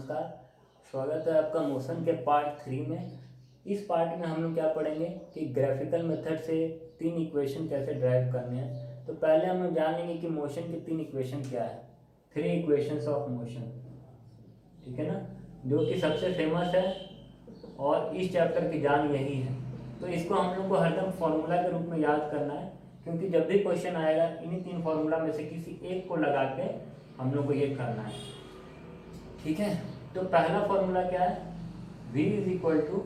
नमस्कार। स्वागत है आपका मोशन के पार्ट 3 में। इस पार्ट में हम लोग क्या पढ़ेंगे कि ग्राफिकल मेथड से तीन इक्वेशन कैसे ड्राइव करने हैं। तो पहले हम लोग जान लेंगे कि मोशन के तीन इक्वेशन क्या है, थ्री इक्वेशंस ऑफ मोशन, ठीक है ना, जो कि सबसे फेमस है और इस चैप्टर की जान यही है। तो इसको हम लोग को हरदम फॉर्मूला के रूप में याद करना है, क्योंकि जब भी क्वेश्चन आएगा इन्हीं तीन फार्मूला में से किसी एक को लगा के हम लोग को ये करना है, ठीक है। तो पहला फॉर्मूला क्या है, v is equal to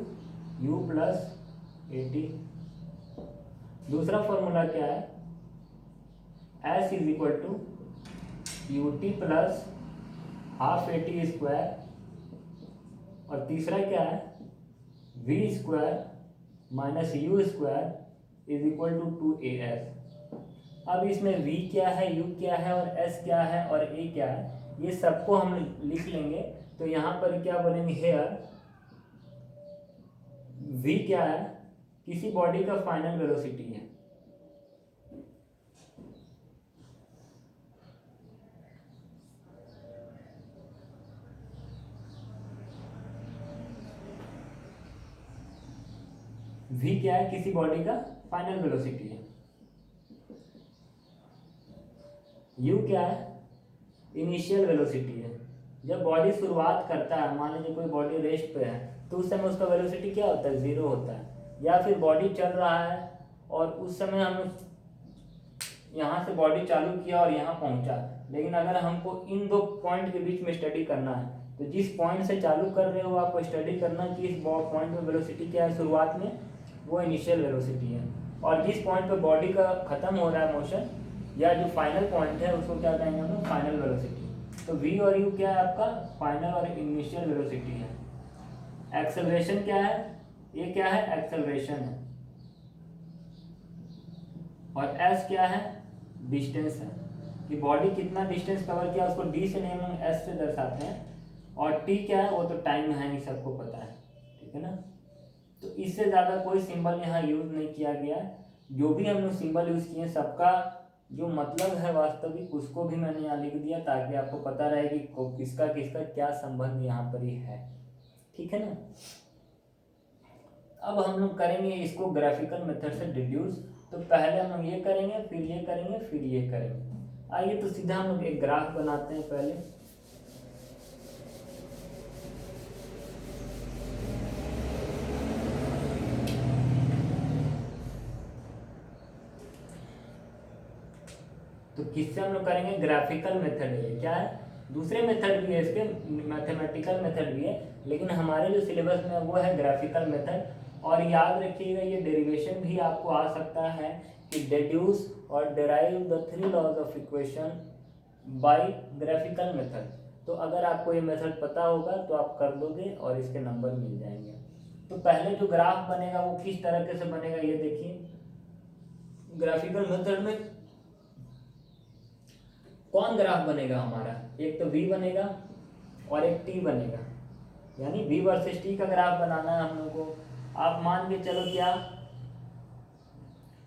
u plus a t. दूसरा फॉर्मूला क्या है, s is equal to u t plus half a t square. और तीसरा क्या है, v square minus u square is equal to 2as। अब इसमें v क्या है, u क्या है और s क्या है और a क्या है, ये सबको हम लिख लेंगे। तो यहाँ पर क्या बोलेंगे, हेयर v क्या है, किसी बॉडी का फाइनल वेलोसिटी है। v क्या है, किसी बॉडी का फाइनल वेलोसिटी है। u क्या है, इनिशियल वेलोसिटी है। जब बॉडी शुरुआत करता है, मान लीजिए कोई बॉडी रेस्ट पे है, तो उस समय उसका वेलोसिटी क्या होता है, जीरो होता है। या फिर बॉडी चल रहा है और उस समय हम यहाँ से बॉडी चालू किया और यहाँ पहुँचा, लेकिन अगर हमको इन दो पॉइंट के बीच में स्टडी करना है, तो जिस पॉइंट से चालू कर रहे हो आपको स्टडी करना कि इस पॉइंट में वेलोसिटी क्या है शुरुआत में, वो इनिशियल वेलोसिटी है। और जिस पॉइंट पे बॉडी का खत्म हो रहा है मोशन, या जो फाइनल पॉइंट है, उसको क्या कहेंगे हम लोग, फाइनल वेलोसिटी। तो v और u क्या है, आपका फाइनल और इनिशियल वेलोसिटी है। एक्सेलरेशन क्या है, ये क्या है, एक्सेलरेशन है। और s क्या है, डिस्टेंस है, कि बॉडी कितना डिस्टेंस कवर किया, उसको d से नहीं हम लोग s से दर्शाते हैं। और t क्या है, वो तो टाइम है, नहीं सबको पता है, ठीक है ना। तो इससे ज़्यादा कोई सिंबल यहाँ यूज़ नहीं किया गया है। जो भी हम लोग सिंबल यूज़ किए सबका जो मतलब है वास्तविक, उसको भी मैंने यहाँ लिख दिया, ताकि आपको पता रहे कि किसका किसका क्या संबंध यहाँ पर ही है, ठीक है ना। अब हम लोग करेंगे इसको ग्राफिकल मेथड से डिड्यूस। तो पहले हम लोग ये करेंगे, फिर ये करेंगे, फिर ये करेंगे। आइए तो सीधा हम लोग एक ग्राफ बनाते हैं पहले। तो किससे हम लोग करेंगे, ग्राफिकल मेथड है, क्या है, दूसरे मेथड भी है इसके, मैथमेटिकल मेथड भी है, लेकिन हमारे जो सिलेबस में वो है ग्राफिकल मेथड। और याद रखिएगा ये डेरिवेशन भी आपको आ सकता है कि डेड्यूस और derive the three laws of equation by graphical method. तो अगर आपको ये मेथड पता होगा तो आप कर दोगे और इसके नंबर मिल जाएंगे। तो पहले जो ग्राफ बनेगा वो किस तरीके से बनेगा, ये देखिए। ग्राफिकल मेथड में कौन ग्राफ बनेगा हमारा, एक तो v बनेगा और एक t बनेगा, यानी v वर्सेस t का ग्राफ बनाना है हम लोग को। आप मान के चलो क्या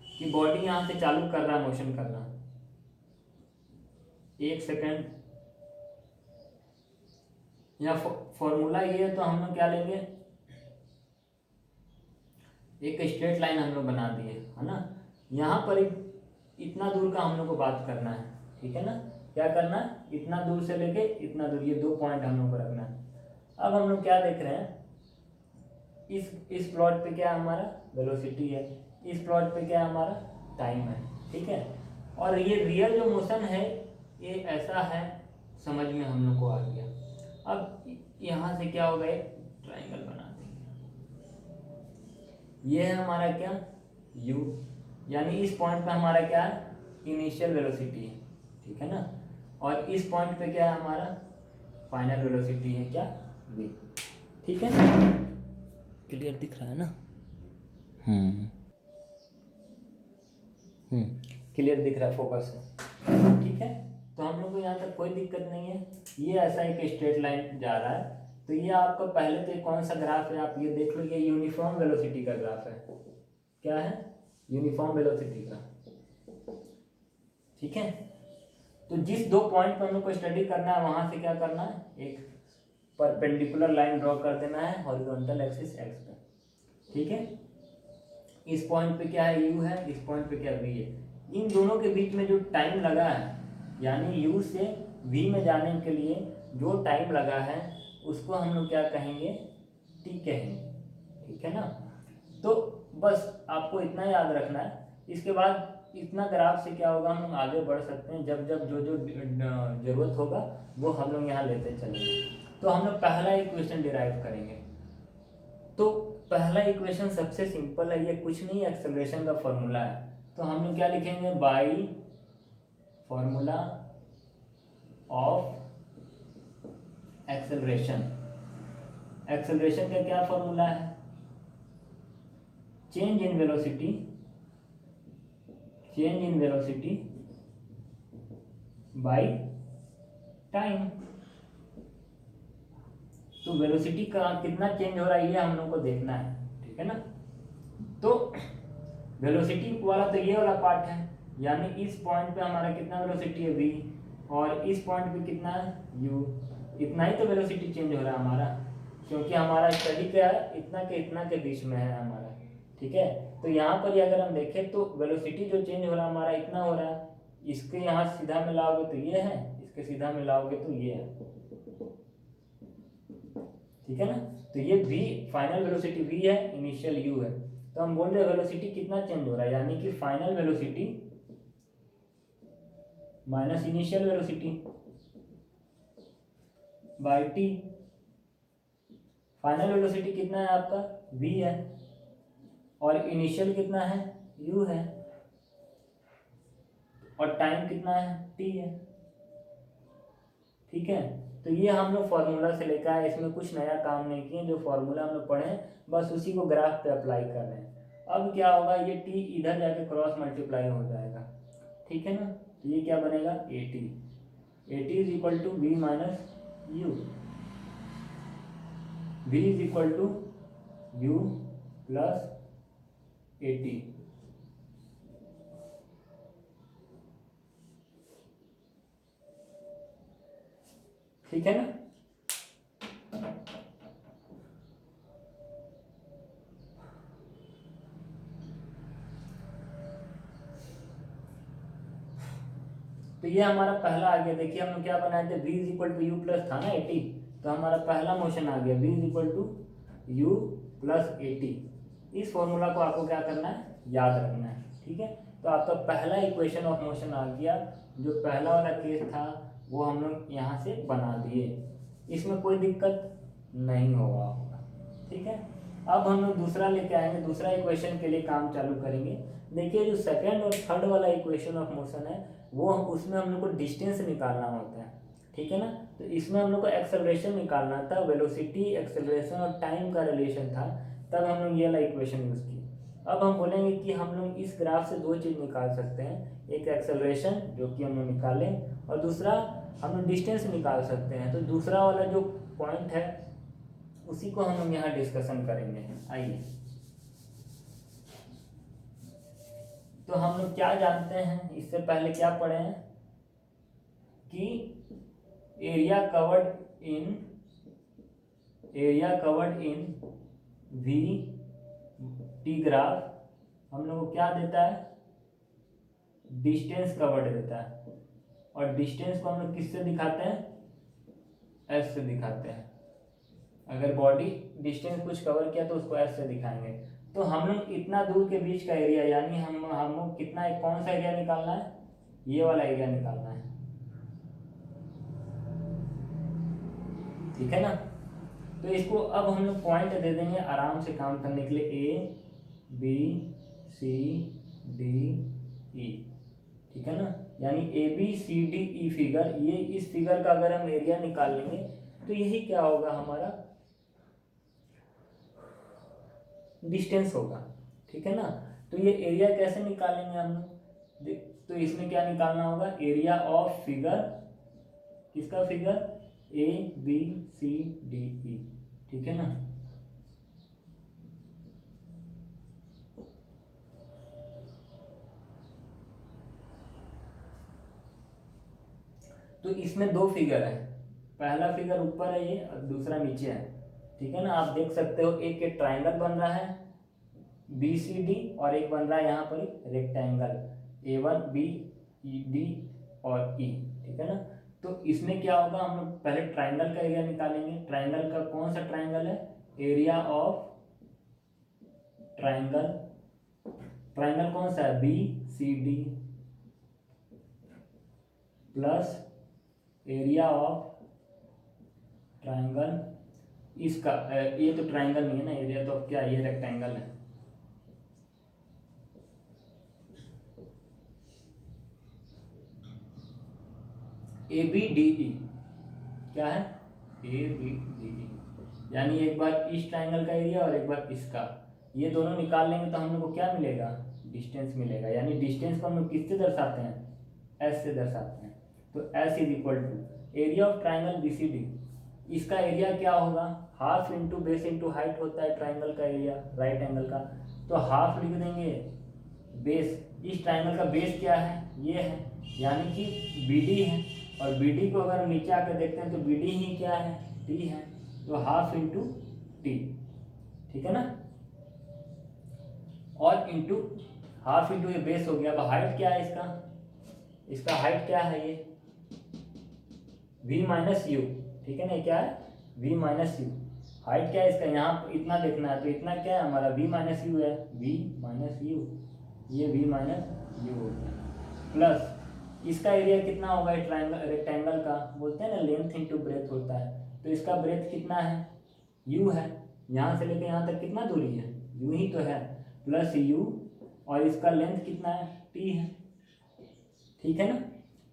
कि बॉडी यहाँ से चालू कर रहा है मोशन करना, 1 सेकेंड। यहाँ फॉर्मूला ये है, तो हम लोग क्या लेंगे, एक स्ट्रेट लाइन हम लोग बना दिए है ना। यहाँ पर इतना दूर का हम लोग को बात करना है, ठीक है ना। क्या करना है, इतना दूर से लेके इतना दूर, ये 2 पॉइंट हम लोग को रखना है। अब हम लोग क्या देख रहे हैं, इस प्लॉट पे क्या है हमारा, वेलोसिटी है, इस प्लॉट पे क्या है हमारा, टाइम है, ठीक है। और ये रियल जो मोशन है ये ऐसा है, समझ में हम लोग को आ गया। अब यहाँ से क्या होगा, एक ट्राइंगल बना देंगे। ये है हमारा क्या, u, यानी इस पॉइंट पे हमारा क्या है, इनिशियल वेलोसिटी है, ठीक है ना। और इस पॉइंट पे क्या है हमारा, फाइनल वेलोसिटी है, क्या, v, ठीक है। क्लियर दिख रहा है ना, क्लियर दिख रहा है, फोकस है, ठीक है। तो हम लोग को यहाँ तक कोई दिक्कत नहीं है। ये ऐसा एक स्ट्रेट लाइन जा रहा है। तो ये आपका पहले तो कौन सा ग्राफ है, आप ये देख लो, ये यूनिफॉर्म वेलोसिटी का ग्राफ है। क्या है, यूनिफॉर्म वेलोसिटी का, ठीक है। तो जिस 2 पॉइंट पर हम लोग को स्टडी करना है, वहां से क्या करना है, एक परपेंडिकुलर लाइन ड्रॉ कर देना है हॉरिजॉन्टल एक्सिस एक्स पे, ठीक है। इस पॉइंट पे क्या है, यू है, इस पॉइंट पे क्या वी है। इन दोनों के बीच में जो टाइम लगा है, यानी यू से वी में जाने के लिए जो टाइम लगा है उसको हम लोग क्या कहेंगे, टी कहेंगे, ठीक है ना। तो बस आपको इतना याद रखना है। इसके बाद इतना ग्राफ से क्या होगा, हम लोग आगे बढ़ सकते हैं, जब जब जो जो जरूरत होगा वो हम लोग यहाँ लेते चलेंगे। तो हम लोग पहला इक्वेशन डिराइव करेंगे। तो पहला इक्वेशन सबसे सिंपल है, ये कुछ नहीं एक्सेलरेशन का फॉर्मूला है। तो हम लोग क्या लिखेंगे, by formula of acceleration. Acceleration का क्या फॉर्मूला है, change in velocity, change in velocity by time. तो वेलोसिटी का कितना चेंज हो रहा है ये हम लोग को देखना है, ठीक है ना। तो वेलोसिटी वाला तो ये वाला पार्ट है, यानी इस पॉइंट पे हमारा कितना वेलोसिटी है v, और इस पॉइंट पे कितना है u। इतना ही तो वेलोसिटी चेंज हो रहा है हमारा, क्योंकि हमारा स्टडी क्या है, इतना के बीच में है हमारा, ठीक है। तो यहाँ पर ही अगर हम देखें तो वेलोसिटी जो चेंज हो रहा है हमारा इतना हो रहा है। इसके यहाँ सीधा मिलाओगे तो ये है, इसके सीधा मिलाओगे तो ये है, ठीक है ना। तो ये v फाइनल वेलोसिटी v है, इनिशियल u है। तो हम बोल रहे हैं वेलोसिटी कितना चेंज हो रहा है, यानी कि final velocity minus initial velocity bye t। Final velocity कितना है आपका, v है, और इनिशियल कितना है, u है, और टाइम कितना है, t है, ठीक है। तो ये हम लोग फॉर्मूला से लेकर आए, इसमें कुछ नया काम नहीं किए, जो फॉर्मूला हम लोग पढ़े बस उसी को ग्राफ पे अप्लाई कर रहे हैं। अब क्या होगा, ये t इधर जाके क्रॉस मल्टीप्लाई हो जाएगा, ठीक है ना। तो ये क्या बनेगा, a t is equal to v minus u, v is equal to u plus a t. ठीक है ना। तो ये हमारा पहला आ गया। देखिए हम लोग क्या बनाए थे, v is equal to u plus था ना 80, तो हमारा पहला मोशन आ गया v is equal to u plus 80। इस फॉर्मूला को आपको क्या करना है, याद रखना है, ठीक है। तो आपका पहला इक्वेशन ऑफ मोशन आ गया। जो पहला वाला केस था वो हम लोग यहाँ से बना दिए, इसमें कोई दिक्कत नहीं होगा, ठीक है। अब हम लोग दूसरा लेके आएंगे, दूसरा इक्वेशन के लिए काम चालू करेंगे। देखिए जो सेकंड और थर्ड वाला इक्वेशन ऑफ मोशन है वो उसमें हम लोग को डिस्टेंस निकालना होता है, ठीक है ना। तो इसमें हम लोग को एक्सेलरेशन निकालना था, वेलोसिटी एक्सेलरेशन और टाइम का रिलेशन था, तब हम लोग ये वाला इक्वेशन यूज़ किए। अब हम बोलेंगे कि हम लोग इस ग्राफ से दो चीज़ निकाल सकते हैं, एक एक्सेलरेशन जो कि हम लोग निकालें, और दूसरा हम लोग डिस्टेंस निकाल सकते हैं। तो दूसरा वाला जो पॉइंट है उसी को हम लोग यहाँ डिस्कशन करेंगे। आइए, तो हम लोग क्या जानते हैं, इससे पहले क्या पढ़े हैं कि area covered in we T graph हम लोग को क्या देता है, डिस्टेंस कवर्ड देता है। और डिस्टेंस को हम लोग किससे दिखाते हैं, एस से दिखाते हैं। अगर बॉडी डिस्टेंस कुछ कवर किया तो उसको एस से दिखाएंगे। तो हम लोग इतना दूर के बीच का एरिया, यानी हम लोग कितना, कौन सा एरिया निकालना है, ये वाला एरिया निकालना है, ठीक है ना। तो इसको अब हम लोग पॉइंट दे देंगे आराम से काम करने के लिए, ए बी सी डी ई, ठीक है ना। यानी a b c d e figure, ये इस फिगर का अगर हम एरिया निकाल लेंगे तो यही क्या होगा, हमारा डिस्टेंस होगा, ठीक है ना। तो ये एरिया कैसे निकालेंगे हम लोग, तो इसमें क्या निकालना होगा, एरिया ऑफ फिगर, किसका figure, a b c d e, ठीक है ना। तो इसमें दो फिगर है, पहला फिगर ऊपर है ये और दूसरा नीचे है, ठीक है ना। आप देख सकते हो एक ट्राइंगल बन रहा है BCD और एक बन रहा है यहाँ पर एक रेक्टेंगल A1BD और E, ठीक है ना। तो इसमें क्या होगा, हम लोग पहले ट्राइंगल का एरिया निकालेंगे। ट्राइंगल का कौन सा ट्राइंगल है, एरिया ऑफ ट्राइंगल, ट्राइंगल कौन सा है BCD plus area of triangle इसका, ये तो ट्राइंगल नहीं है ना, एरिया तो क्या ये रेक्टेंगल है, ABDE, क्या है ABDE, यानी एक बार इस ट्राइंगल का एरिया और एक बार इसका, ये दोनों निकाल लेंगे तो हम लोग को क्या मिलेगा, डिस्टेंस मिलेगा। यानी डिस्टेंस को हम लोग किससे दर्शाते हैं, S से दर्शाते हैं। तो S is equal to area of triangle BCD, इसका एरिया क्या होगा, half into base into height होता है ट्राइंगल का एरिया राइट एंगल का, तो हाफ लिख देंगे बेस, इस ट्राइंगल का बेस क्या है, ये है, यानी कि BD है, और BD को अगर नीचे आकर देखते हैं तो BD ही क्या है, T है, तो हाफ इंटू T, ठीक है ना। और इंटू हाफ इंटू ये बेस हो गया। अब हाइट क्या है इसका, इसका हाइट क्या है, ये V माइनस यू, ठीक है ना, क्या है V माइनस यू। हाइट क्या है इसका, यहाँ इतना देखना है, तो इतना क्या है हमारा V माइनस यू है, V माइनस यू, ये V माइनस यू हो गया, प्लस इसका एरिया कितना होगा, ट्राइंगल रेक्टेंगल का बोलते हैं ना लेंथ इंटू ब्रेथ होता है, तो इसका ब्रेथ कितना है, U है, यहाँ से लेकर यहाँ तक कितना दूरी है, U ही तो है, प्लस U, और इसका लेंथ कितना है, T है, ठीक है ना।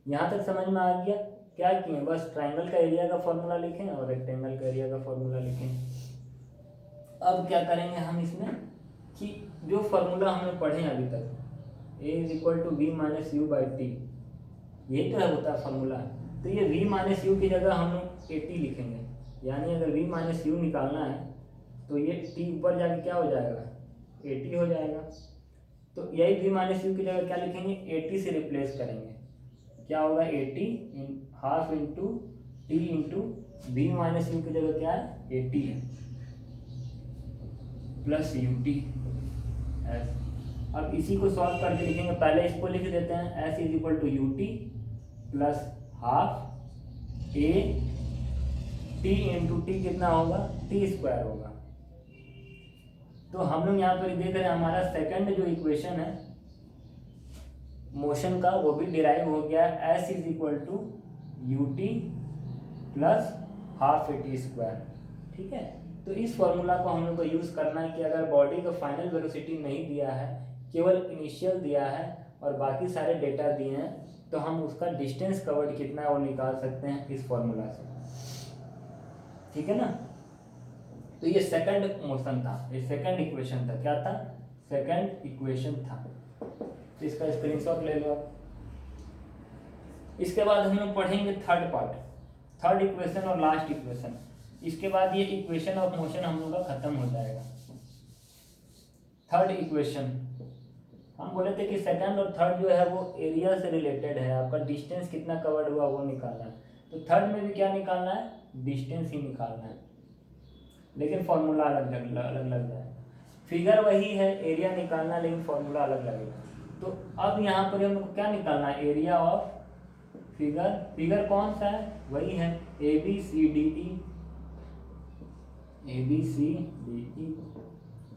यहाँ तक समझ में आ गया। क्या किए, बस ट्राइंगल का एरिया का फॉर्मूला लिखें और रेक्टेंगल का एरिया का फॉर्मूला लिखें। अब क्या करेंगे हम इसमें कि जो फॉर्मूला हमने पढ़े हैं अभी तक, A is equal to V minus u by t, यही तो है होता है फॉर्मूला। तो ये V माइनस यू की जगह हम लोग AT लिखेंगे, यानी अगर V माइनस यू निकालना है तो ये T ऊपर जाके क्या हो जाएगा, AT हो जाएगा। तो यही V माइनस यू की जगह क्या लिखेंगे, AT से रिप्लेस करेंगे, क्या होगा AT half into T into V minus you की जगह क्या है, AT है, प्लस UT S। अब इसी को सॉल्व करके लिखेंगे, पहले इसको लिख देते हैं, S is equal to UT plus half A T into T कितना होगा, T स्क्वायर होगा। तो हम लोग यहाँ पर देख रहे हैं हमारा सेकंड जो इक्वेशन है मोशन का वो भी डिराइव हो गया, S is equal to UT plus half AT square, ठीक है। तो इस फॉर्मूला को हम लोग को यूज़ करना है कि अगर बॉडी का फाइनल वेलोसिटी नहीं दिया है, केवल इनिशियल दिया है और बाकी सारे डेटा दिए हैं, तो हम उसका डिस्टेंस कवर्ड कितना है वो निकाल सकते हैं इस फॉर्मूला से, ठीक है ना। तो ये सेकंड मोशन था, ये सेकंड इक्वेशन था, क्या था, सेकंड इक्वेशन था। तो इसका स्क्रीनशॉट ले लो आप। इसके बाद हम लोग पढ़ेंगे थर्ड पार्ट, थर्ड इक्वेशन और लास्ट इक्वेशन। इसके बाद ये इक्वेशन ऑफ मोशन हम लोग का खत्म हो जाएगा। थर्ड इक्वेशन हम बोले थे कि सेकंड और थर्ड जो है वो एरिया से रिलेटेड है, आपका डिस्टेंस कितना कवर्ड हुआ वो निकालना है। तो थर्ड में भी क्या निकालना है, डिस्टेंस ही निकालना है, लेकिन फॉर्मूला अलग लग जाए। फिगर वही है, एरिया निकालना, लेकिन फॉर्मूला अलग लगेगा। तो अब यहाँ पर हम लोग को क्या निकालना है, एरिया ऑफ फिगर, फिगर कौन सा है, वही है ABCDE, ABCDE।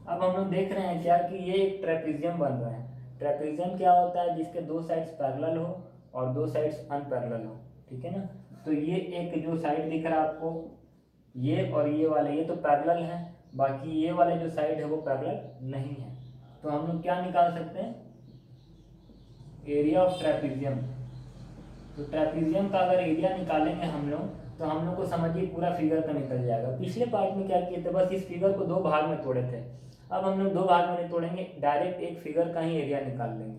अब हम लोग देख रहे हैं क्या कि ये एक ट्रेपेजियम बन रहा है। ट्रेपेजियम क्या होता है, जिसके दो साइड्स पैरेलल हो और दो साइड्स अनपैरेलल हो, ठीक है ना। तो ये एक जो साइड दिख रहा है आपको, ये और ये वाले, ये तो पैरेलल है, बाकी ये वाले जो साइड है वो पैरेलल नहीं है। तो हम लोग क्या निकाल सकते हैं, एरिया ऑफ ट्रेपेजियम। तो ट्रेपेजियम का अगर एरिया निकालेंगे हम लोग, तो हम लोग को समझिए पूरा फिगर का निकल जाएगा। पिछले पार्ट में क्या किए थे, बस इस फिगर को दो भाग में तोड़े थे। अब हम लोग दो भाग में नहीं तोड़ेंगे, डायरेक्ट एक फिगर का ही एरिया निकाल लेंगे।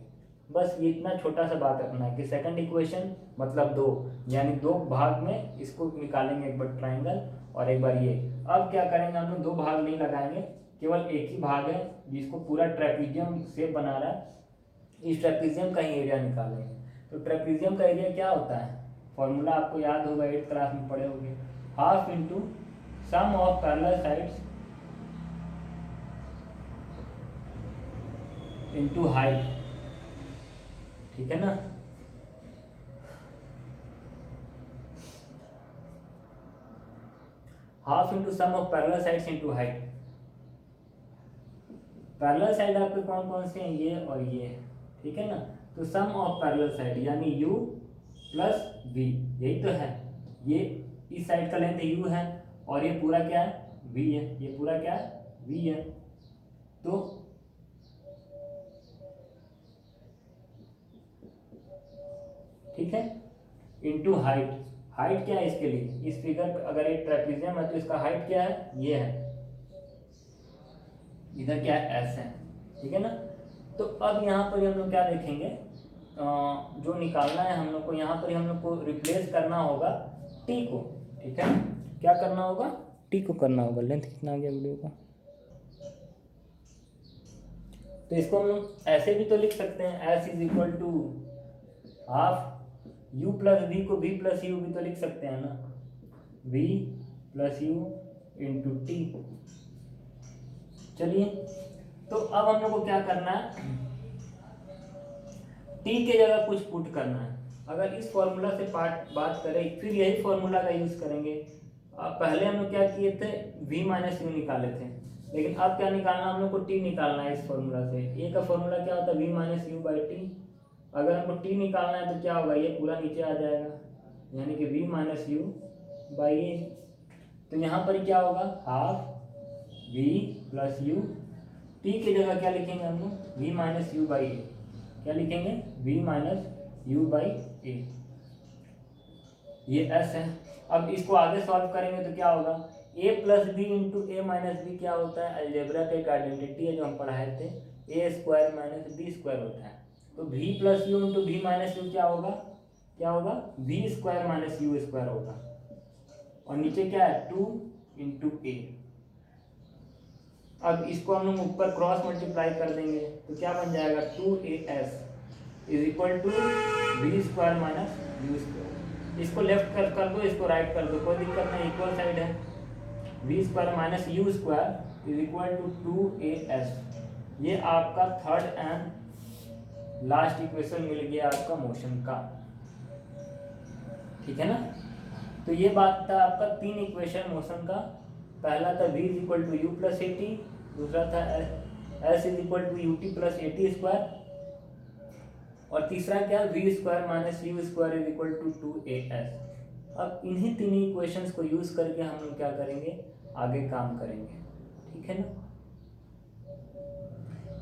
बस ये इतना छोटा सा बात रखना है कि सेकंड इक्वेशन मतलब दो, यानी दो भाग में इसको निकालेंगे, एक बार ट्राइंगल और एक बार ये। अब क्या करेंगे, हम लोग दो भाग नहीं लगाएंगे, केवल एक ही भाग है जिसको पूरा ट्रेपेजियम शेप बना रहा है, इस ट्रेपेजियम का ही एरिया निकालेंगे। तो ट्रेपेजियम का एरिया क्या होता है, फॉर्मूला आपको याद होगा, 8th क्लास में पढ़े होंगे, half into sum of parallel sides into height, ठीक है ना। Half into sum of parallel sides into height. Parallel side आपके कौन कौन से हैं, ये और ये, ठीक है ना। तो सम ऑफ पैरेलल साइड यानी u प्लस v, यही तो है। ये इस साइड का लेंथ u है और ये पूरा क्या है, v है, ये पूरा क्या है, v है। तो ठीक है, इंटू हाइट। हाइट क्या है इसके लिए, इस फिगर अगर एक ट्रेपेजियम है तो इसका हाइट क्या है, ये है, इधर क्या है, s है, ठीक है ना। तो अब यहाँ पर हम लोग क्या देखेंगे, जो निकालना है हम लोग को, यहाँ पर हम लोग को रिप्लेस करना होगा t को, ठीक है। क्या करना होगा, t को करना होगा। लेंथ कितना आ गया वीडियो का, तो इसको हम लोग ऐसे भी तो लिख सकते हैं, s is equal to half u plus v को v प्लस u भी तो लिख सकते हैं ना, v plus u into t. चलिए, तो अब हम लोग को क्या करना है, t के जगह कुछ पुट करना है। अगर इस फॉर्मूला से बात करें, फिर यही फॉर्मूला का यूज करेंगे। पहले हम लोग क्या किए थे, v माइनस यू निकाले थे, लेकिन अब क्या निकालना, हम लोग को t निकालना है इस फॉर्मूला से। a का फॉर्मूला क्या होता है, v minus u by T. अगर हमको t निकालना है तो क्या होगा, ये पूरा नीचे आ जाएगा, यानी कि v माइनस यू बाई ए। तो यहाँ पर क्या होगा, half v plus you, t की जगह क्या लिखेंगे हम लोग, v माइनस यू बाई ए। क्या लिखेंगे, v माइनस यू बाई ए, ये s है। अब इसको आगे सॉल्व करेंगे तो क्या होगा, a plus b into a minus b क्या होता है, अलजेब्रा का एक आइडेंटिटी है जो हम पढ़ाए थे, a square minus b square होता है। तो v plus u into v minus u क्या होगा, क्या होगा, v square minus u square होगा, और नीचे क्या है, 2 इंटू ए। अब इसको हम लोग ऊपर क्रॉस मल्टीप्लाई कर देंगे तो क्या बन जाएगा, 2as is equal to v square minus u square. इसको लेफ्ट कर दो, इसको राइट कर दो, कोई दिक्कत नहीं, इक्वल साइड है। V square minus u square is equal to 2as। ये आपका थर्ड एंड लास्ट इक्वेशन मिल गया आपका मोशन का, ठीक है ना। तो ये बात था आपका 3 इक्वेशन मोशन का। पहला था v is equal to u plus a t, दूसरा था s is equal to u t plus a t square, और तीसरा क्या, v square minus u square is equal to 2as। अब इन्हीं तीन इक्वेशंस को यूज करके हम लोग क्या करेंगे, आगे काम करेंगे, ठीक है ना।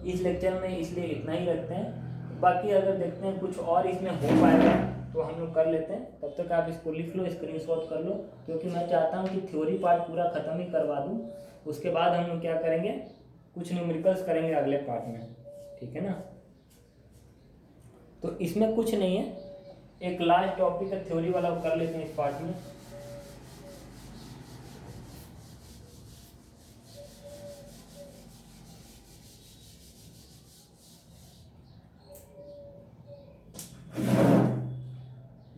इस लेक्चर में इसलिए इतना ही रखते हैं, बाकी अगर देखते हैं कुछ और इसमें हो पाएगा तो हम लोग कर लेते हैं। तब तक आप इसको लिख लो, स्क्रीनशॉट कर लो, क्योंकि मैं चाहता हूँ कि थ्योरी पार्ट पूरा ख़त्म ही करवा दूँ। उसके बाद हम लोग क्या करेंगे, कुछ न्यूमेरिकल्स करेंगे अगले पार्ट में, ठीक है ना। तो इसमें कुछ नहीं है, एक लास्ट टॉपिक है थ्योरी वाला, कर लेते हैं इस पार्ट में।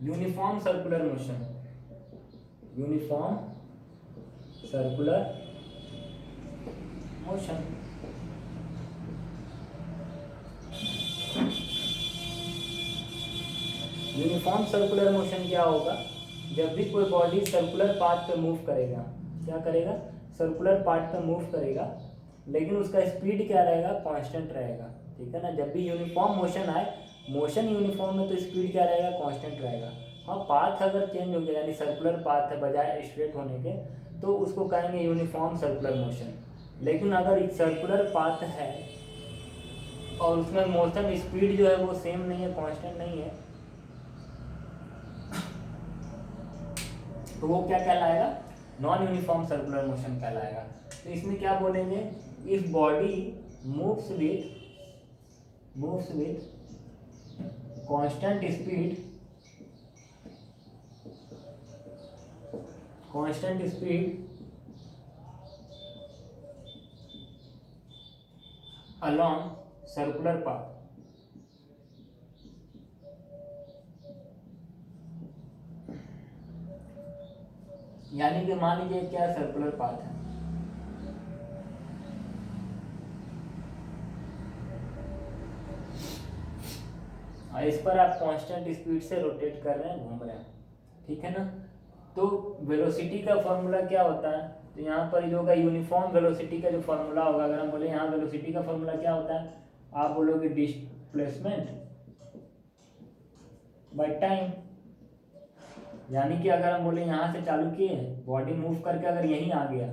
Uniform circular motion, uniform circular motion. Uniform circular motion क्या होगा, जब भी कोई बॉडी सर्कुलर पाथ पे मूव करेगा, क्या करेगा, सर्कुलर पाथ पे मूव करेगा, लेकिन उसका स्पीड क्या रहेगा, कांस्टेंट रहेगा, ठीक है ना। जब भी यूनिफॉर्म मोशन आए, मोशन यूनिफॉर्म में, तो स्पीड क्या रहेगा, कांस्टेंट रहेगा। हाँ, पाथ अगर चेंज हो गया, यानी सर्कुलर पाथ है बजाय स्ट्रेट होने के, तो उसको कहेंगे यूनिफॉर्म सर्कुलर मोशन। लेकिन अगर एक सर्कुलर पाथ है और उसमें मोशन स्पीड जो है वो सेम नहीं है, कांस्टेंट नहीं है, तो वो क्या कहलाएगा, नॉन यूनिफॉर्म सर्कुलर मोशन कहलाएगा। तो इसमें क्या बोलेंगे, if body moves with constant speed along circular path, यानी कि मान लीजिए क्या सर्कुलर पाथ है, और इस पर आप कांस्टेंट स्पीड से रोटेट कर रहे हैं, घूम रहे हैं, ठीक है ना। तो वेलोसिटी का फॉर्मूला क्या होता है, तो यहाँ पर जो होगा यूनिफॉर्म वेलोसिटी का जो फॉर्मूला होगा, अगर हम बोले यहाँ वेलोसिटी का फॉर्मूला क्या होता है, आप बोलोगे डिस्प्लेसमेंट बाय टाइम। यानी कि अगर हम बोले यहाँ से चालू किए, बॉडी मूव करके अगर यहीं आ गया,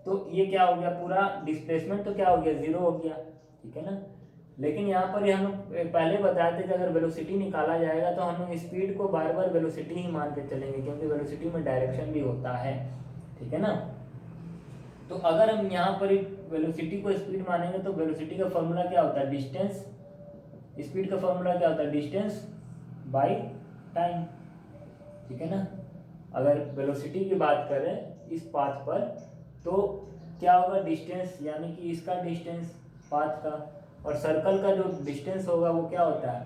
तो ये क्या हो गया, पूरा डिस्प्लेसमेंट तो क्या हो गया, जीरो हो गया, ठीक है ना। लेकिन यहाँ पर हम पहले बताए थे कि अगर वेलोसिटी निकाला जाएगा तो हम स्पीड को बार बार वेलोसिटी ही मान के चलेंगे, क्योंकि वेलोसिटी में डायरेक्शन भी होता है, ठीक है ना। तो अगर हम यहाँ पर वेलोसिटी को स्पीड मानेंगे तो वेलोसिटी का फॉर्मूला क्या होता है, डिस्टेंस, स्पीड का फॉर्मूला क्या होता है, डिस्टेंस बाय टाइम, ठीक है ना। अगर वेलोसिटी की बात करें इस पाथ पर, तो क्या होगा, डिस्टेंस, यानी कि इसका डिस्टेंस पाथ का, और सर्कल का जो डिस्टेंस होगा वो क्या होता है,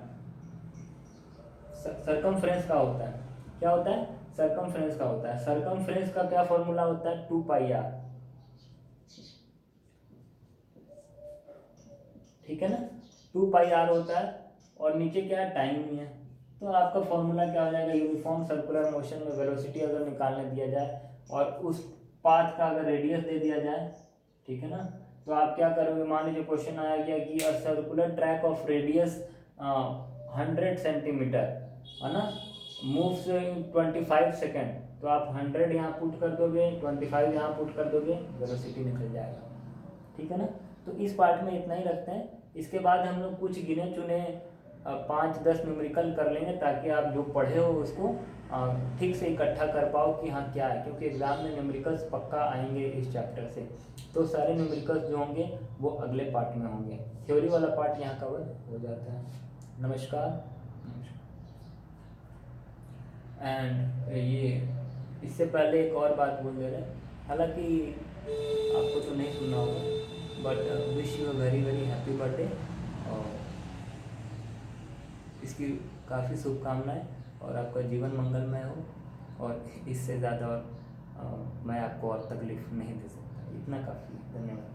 सरकमफ्रेंस का होता है। क्या होता है, सरकमफ्रेंस का होता है। सरकमफ्रेंस का क्या फॉर्मूला होता है, 2πr, ठीक है ना, 2πr होता है, और नीचे क्या है, टाइम ही है। तो आपका फॉर्मूला क्या हो जाएगा, यूनिफॉर्म सर्कुलर मोशन में वेलोसिटी अगर निकालने दिया जाए और उस पाथ का अगर रेडियस दे दिया जाए, ठीक है ना, तो आप क्या करोगे, मान लीजिए क्वेश्चन आया गया कि a circular track of radius 100 centimetre, है ना, मूव्स इन 25 सेकेंड, तो आप 100 यहाँ पुट कर दोगे, 25 यहाँ पुट कर दोगे, वेलोसिटी निकल जाएगा, ठीक है ना। तो इस पार्ट में इतना ही रखते हैं। इसके बाद हम लोग कुछ गिने चुने 5-10 न्यूमेरिकल कर लेंगे, ताकि आप जो पढ़े हो उसको ठीक से इकट्ठा कर पाओ कि हाँ क्या है, क्योंकि एग्जाम में न्यूमेरिकल्स पक्का आएंगे इस चैप्टर से। तो सारे न्यूमेरिकल्स जो होंगे वो अगले पार्ट में होंगे, थ्योरी वाला पार्ट यहाँ कवर हो जाता है। नमस्कार। एंड ये इससे पहले एक और बात बोल दे रहे हैं, हालांकि आपको तो नहीं सुनना होगा, but wish you a very very happy birthday, और इसकी काफ़ी शुभकामनाएं, और आपका जीवन मंगलमय हो, और इससे ज़्यादा और मैं आपको और तकलीफ नहीं दे सकता, इतना काफ़ी है। धन्यवाद।